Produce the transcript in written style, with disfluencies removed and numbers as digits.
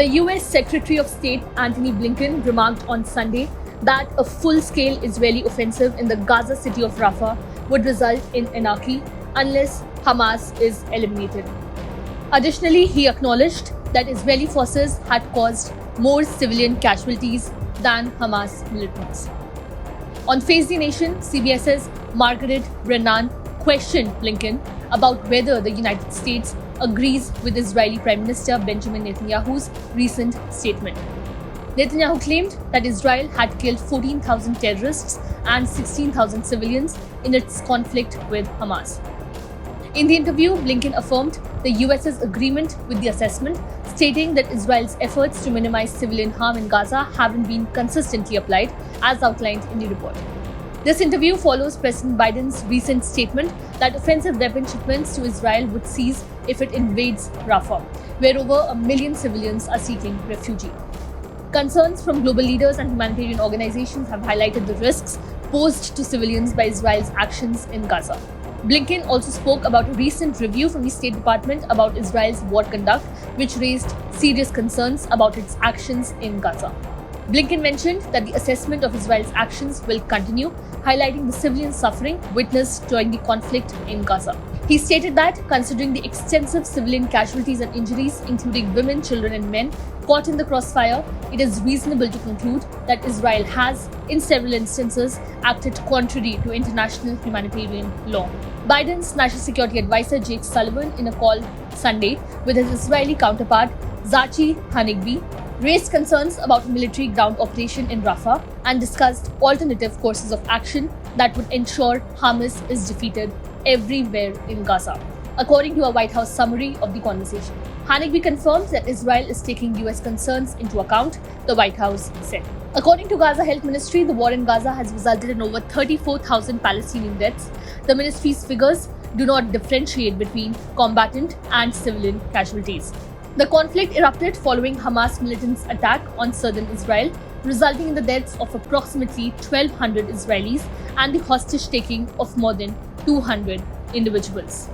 The US Secretary of State Antony Blinken remarked on Sunday that a full-scale Israeli offensive in the Gaza city of Rafah would result in anarchy unless Hamas is eliminated. Additionally, he acknowledged that Israeli forces had caused more civilian casualties than Hamas militants. On Face the Nation, CBS's Margaret Brennan questioned Blinken about whether the United States agrees with Israeli Prime Minister Benjamin Netanyahu's recent statement. Netanyahu claimed that Israel had killed 14,000 terrorists and 16,000 civilians in its conflict with Hamas. In the interview, Blinken affirmed the US's agreement with the assessment, stating that Israel's efforts to minimize civilian harm in Gaza haven't been consistently applied, as outlined in the report. This interview follows President Biden's recent statement that offensive weapon shipments to Israel would cease if it invades Rafah, where over 1 million civilians are seeking refuge. Concerns from global leaders and humanitarian organizations have highlighted the risks posed to civilians by Israel's actions in Gaza. Blinken also spoke about a recent review from the State Department about Israel's war conduct, which raised serious concerns about its actions in Gaza. Blinken mentioned that the assessment of Israel's actions will continue, highlighting the civilian suffering witnessed during the conflict in Gaza. He stated that, considering the extensive civilian casualties and injuries, including women, children, and men, caught in the crossfire, it is reasonable to conclude that Israel has, in several instances, acted contrary to international humanitarian law. Biden's National Security Advisor Jake Sullivan, in a call Sunday with his Israeli counterpart Tzachi Hanegbi, raised concerns about military ground operation in Rafah and discussed alternative courses of action that would ensure Hamas is defeated everywhere in Gaza, according to a White House summary of the conversation. Hanegbi confirmed that Israel is taking US concerns into account, the White House said. According to Gaza Health Ministry, the war in Gaza has resulted in over 34,000 Palestinian deaths. The ministry's figures do not differentiate between combatant and civilian casualties. The conflict erupted following Hamas militants' attack on southern Israel, resulting in the deaths of approximately 1,200 Israelis and the hostage-taking of more than 200 individuals.